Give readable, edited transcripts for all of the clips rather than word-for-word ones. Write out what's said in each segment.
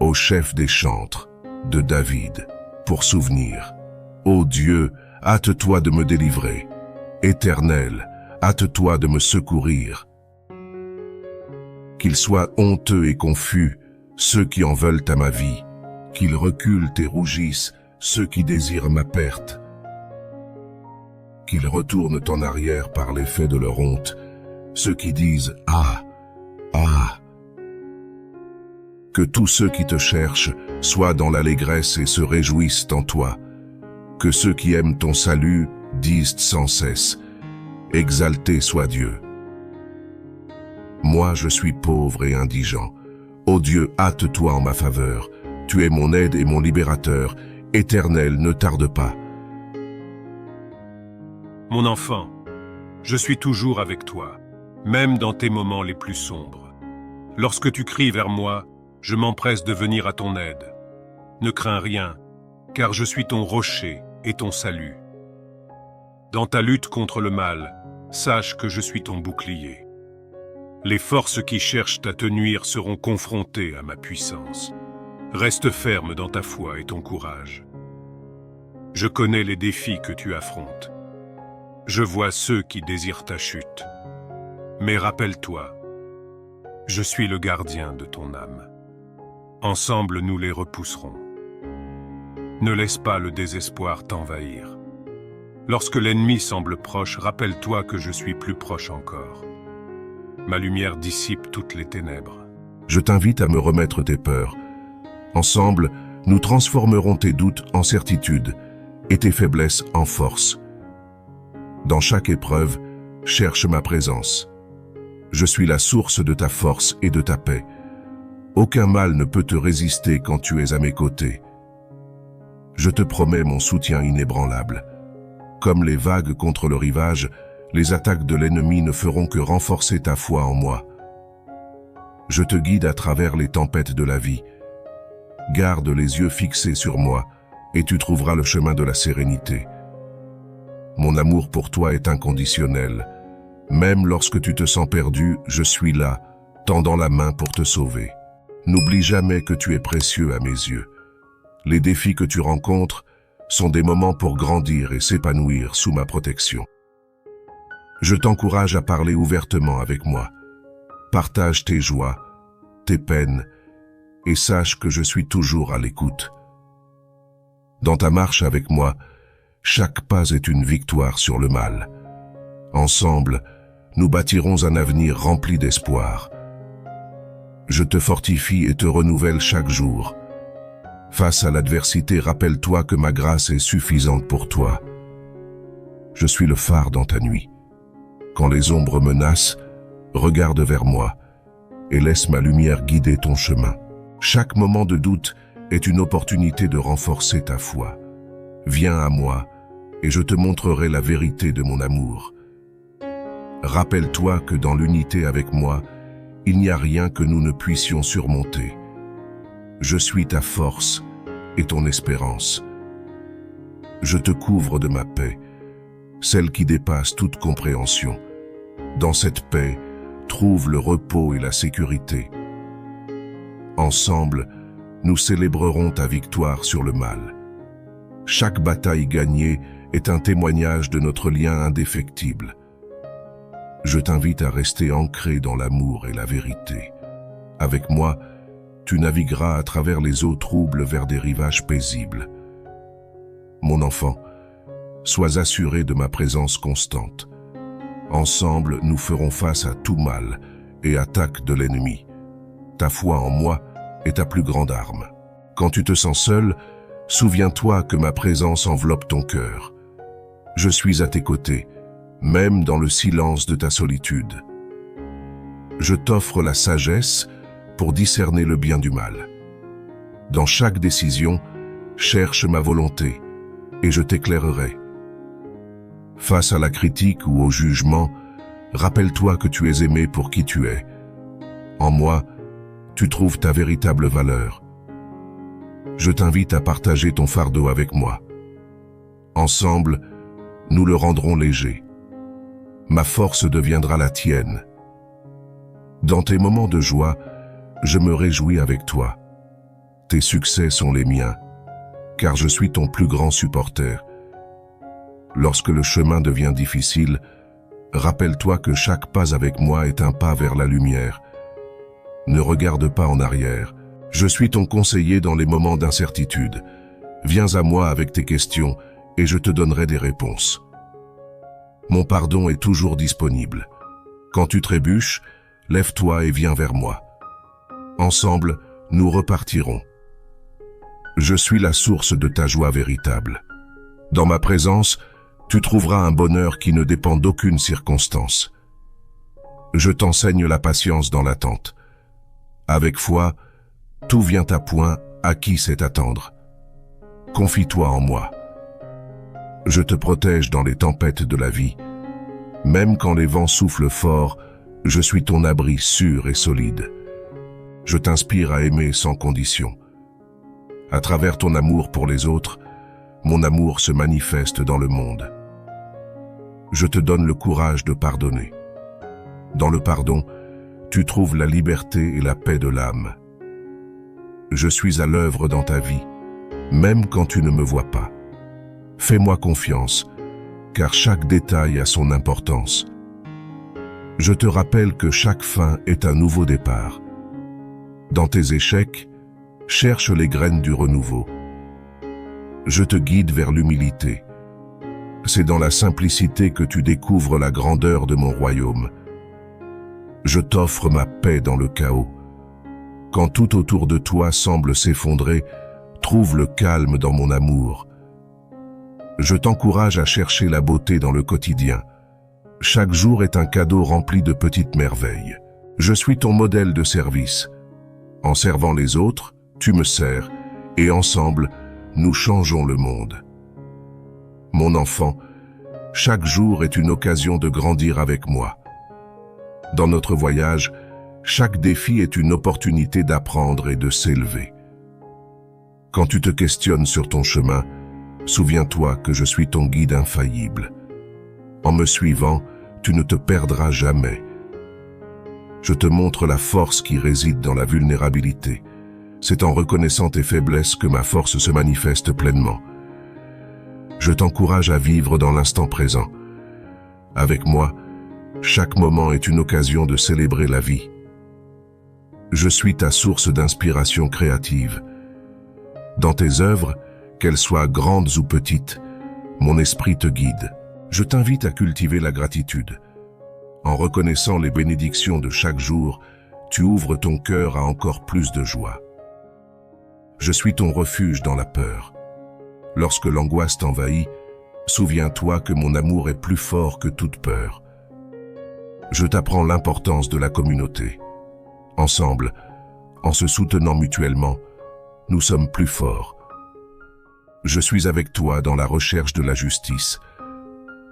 Ô chef des chantres, de David, pour souvenir. Ô Dieu, hâte-toi de me délivrer. Éternel, hâte-toi de me secourir. Qu'ils soient honteux et confus, ceux qui en veulent à ma vie, qu'ils reculent et rougissent, ceux qui désirent ma perte. Qu'ils retournent en arrière par l'effet de leur honte, ceux qui disent « Ah, ah ». Que tous ceux qui te cherchent soient dans l'allégresse et se réjouissent en toi. Que ceux qui aiment ton salut disent sans cesse « Exalté soit Dieu ». Moi je suis pauvre et indigent. Ô Dieu, hâte-toi en ma faveur. Tu es mon aide et mon libérateur. Éternel, ne tarde pas. Mon enfant, je suis toujours avec toi, même dans tes moments les plus sombres. Lorsque tu cries vers moi, je m'empresse de venir à ton aide. Ne crains rien, car je suis ton rocher et ton salut. Dans ta lutte contre le mal, sache que je suis ton bouclier. Les forces qui cherchent à te nuire seront confrontées à ma puissance. Reste ferme dans ta foi et ton courage. Je connais les défis que tu affrontes. Je vois ceux qui désirent ta chute. Mais rappelle-toi, je suis le gardien de ton âme. Ensemble, nous les repousserons. Ne laisse pas le désespoir t'envahir. Lorsque l'ennemi semble proche, rappelle-toi que je suis plus proche encore. Ma lumière dissipe toutes les ténèbres. Je t'invite à me remettre tes peurs. Ensemble, nous transformerons tes doutes en certitude et tes faiblesses en force. Dans chaque épreuve, cherche ma présence. Je suis la source de ta force et de ta paix. Aucun mal ne peut te résister quand tu es à mes côtés. Je te promets mon soutien inébranlable. Comme les vagues contre le rivage, les attaques de l'ennemi ne feront que renforcer ta foi en moi. Je te guide à travers les tempêtes de la vie. Garde les yeux fixés sur moi, et tu trouveras le chemin de la sérénité. Mon amour pour toi est inconditionnel. Même lorsque tu te sens perdu, je suis là, tendant la main pour te sauver. N'oublie jamais que tu es précieux à mes yeux. Les défis que tu rencontres sont des moments pour grandir et s'épanouir sous ma protection. Je t'encourage à parler ouvertement avec moi. Partage tes joies, tes peines, et sache que je suis toujours à l'écoute. Dans ta marche avec moi, chaque pas est une victoire sur le mal. Ensemble, nous bâtirons un avenir rempli d'espoir. Je te fortifie et te renouvelle chaque jour. Face à l'adversité, rappelle-toi que ma grâce est suffisante pour toi. Je suis le phare dans ta nuit. Quand les ombres menacent, regarde vers moi et laisse ma lumière guider ton chemin. Chaque moment de doute est une opportunité de renforcer ta foi. Viens à moi et je te montrerai la vérité de mon amour. Rappelle-toi que dans l'unité avec moi, il n'y a rien que nous ne puissions surmonter. Je suis ta force et ton espérance. Je te couvre de ma paix, celle qui dépasse toute compréhension. Dans cette paix, trouve le repos et la sécurité. Ensemble, nous célébrerons ta victoire sur le mal. Chaque bataille gagnée est un témoignage de notre lien indéfectible. Je t'invite à rester ancré dans l'amour et la vérité. Avec moi, tu navigueras à travers les eaux troubles vers des rivages paisibles. Mon enfant, sois assuré de ma présence constante. Ensemble, nous ferons face à tout mal et attaque de l'ennemi. Ta foi en moi est ta plus grande arme. Quand tu te sens seul, souviens-toi que ma présence enveloppe ton cœur. Je suis à tes côtés, même dans le silence de ta solitude. Je t'offre la sagesse pour discerner le bien du mal. Dans chaque décision, cherche ma volonté et je t'éclairerai. Face à la critique ou au jugement, rappelle-toi que tu es aimé pour qui tu es. En moi, tu trouves ta véritable valeur. Je t'invite à partager ton fardeau avec moi. Ensemble, nous le rendrons léger. Ma force deviendra la tienne. Dans tes moments de joie, je me réjouis avec toi. tes succès sont les miens, car je suis ton plus grand supporter. Lorsque le chemin devient difficile, rappelle-toi que chaque pas avec moi est un pas vers la lumière. Ne regarde pas en arrière. Je suis ton conseiller dans les moments d'incertitude. Viens à moi avec tes questions et je te donnerai des réponses. Mon pardon est toujours disponible. Quand tu trébuches, lève-toi et viens vers moi. Ensemble, nous repartirons. Je suis la source de ta joie véritable. Dans ma présence, tu trouveras un bonheur qui ne dépend d'aucune circonstance. Je t'enseigne la patience dans l'attente. Avec foi, tout vient à point, à qui sait attendre. Confie-toi en moi. Je te protège dans les tempêtes de la vie. Même quand les vents soufflent fort, je suis ton abri sûr et solide. Je t'inspire à aimer sans condition. À travers ton amour pour les autres, mon amour se manifeste dans le monde. Je te donne le courage de pardonner. Dans le pardon, tu trouves la liberté et la paix de l'âme. Je suis à l'œuvre dans ta vie, même quand tu ne me vois pas. Fais-moi confiance, car chaque détail a son importance. Je te rappelle que chaque fin est un nouveau départ. Dans tes échecs, cherche les graines du renouveau. Je te guide vers l'humilité. C'est dans la simplicité que tu découvres la grandeur de mon royaume. Je t'offre ma paix dans le chaos. Quand tout autour de toi semble s'effondrer, trouve le calme dans mon amour. Je t'encourage à chercher la beauté dans le quotidien. Chaque jour est un cadeau rempli de petites merveilles. Je suis ton modèle de service. En servant les autres, tu me sers, et ensemble, nous changeons le monde. Mon enfant, chaque jour est une occasion de grandir avec moi. Dans notre voyage, chaque défi est une opportunité d'apprendre et de s'élever. Quand tu te questionnes sur ton chemin, souviens-toi que je suis ton guide infaillible. En me suivant, tu ne te perdras jamais. Je te montre la force qui réside dans la vulnérabilité. C'est en reconnaissant tes faiblesses que ma force se manifeste pleinement. Je t'encourage à vivre dans l'instant présent. Avec moi, chaque moment est une occasion de célébrer la vie. Je suis ta source d'inspiration créative. Dans tes œuvres, qu'elles soient grandes ou petites, mon esprit te guide. Je t'invite à cultiver la gratitude. En reconnaissant les bénédictions de chaque jour, tu ouvres ton cœur à encore plus de joie. Je suis ton refuge dans la peur. Lorsque l'angoisse t'envahit, souviens-toi que mon amour est plus fort que toute peur. Je t'apprends l'importance de la communauté. Ensemble, en se soutenant mutuellement, nous sommes plus forts. Je suis avec toi dans la recherche de la justice.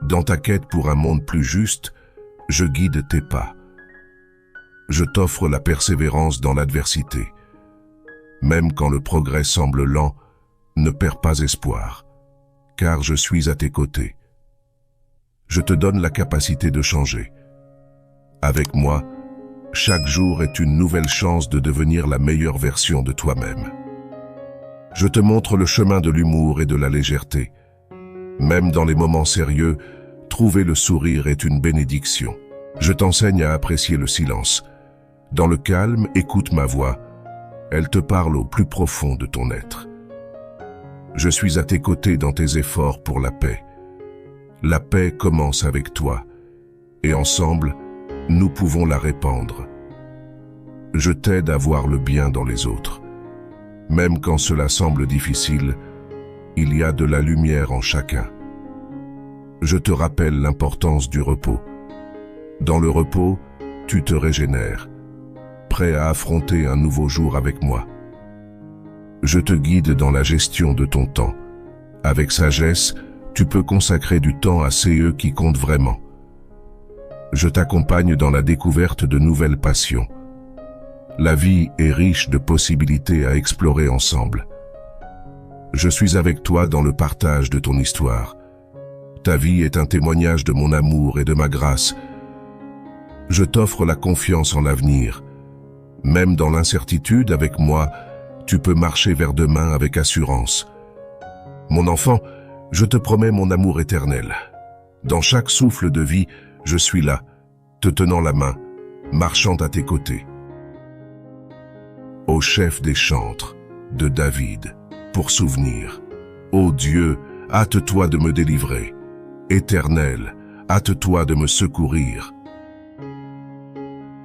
Dans ta quête pour un monde plus juste, je guide tes pas. Je t'offre la persévérance dans l'adversité. Même quand le progrès semble lent, ne perds pas espoir, car je suis à tes côtés. Je te donne la capacité de changer. Avec moi, chaque jour est une nouvelle chance de devenir la meilleure version de toi-même. Je te montre le chemin de l'humour et de la légèreté. Même dans les moments sérieux, trouver le sourire est une bénédiction. Je t'enseigne à apprécier le silence. Dans le calme, écoute ma voix. Elle te parle au plus profond de ton être. Je suis à tes côtés dans tes efforts pour la paix. La paix commence avec toi, et ensemble, nous pouvons la répandre. Je t'aide à voir le bien dans les autres. Même quand cela semble difficile, il y a de la lumière en chacun. Je te rappelle l'importance du repos. Dans le repos, tu te régénères, prêt à affronter un nouveau jour avec moi. Je te guide dans la gestion de ton temps. Avec sagesse, tu peux consacrer du temps à ceux qui comptent vraiment. Je t'accompagne dans la découverte de nouvelles passions. La vie est riche de possibilités à explorer ensemble. Je suis avec toi dans le partage de ton histoire. Ta vie est un témoignage de mon amour et de ma grâce. Je t'offre la confiance en l'avenir. Même dans l'incertitude, avec moi, tu peux marcher vers demain avec assurance. Mon enfant, je te promets mon amour éternel. Dans chaque souffle de vie, je suis là, te tenant la main, marchant à tes côtés. Ô chef des chantres, de David, pour souvenir. Ô Dieu, hâte-toi de me délivrer. Éternel, hâte-toi de me secourir.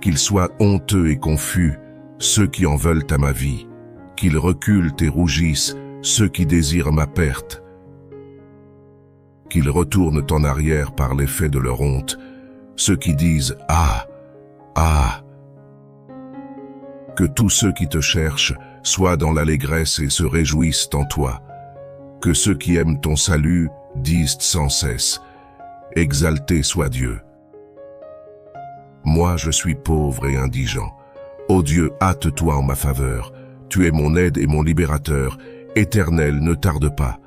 Qu'ils soient honteux et confus, ceux qui en veulent à ma vie. Qu'ils reculent et rougissent, ceux qui désirent ma perte. Qu'ils retournent en arrière par l'effet de leur honte, ceux qui disent « Ah, ah !» Que tous ceux qui te cherchent soient dans l'allégresse et se réjouissent en toi. Que ceux qui aiment ton salut disent sans cesse « Exalté soit Dieu !» Moi, je suis pauvre et indigent. Ô Dieu, hâte-toi en ma faveur. Tu es mon aide et mon libérateur. Éternel, ne tarde pas.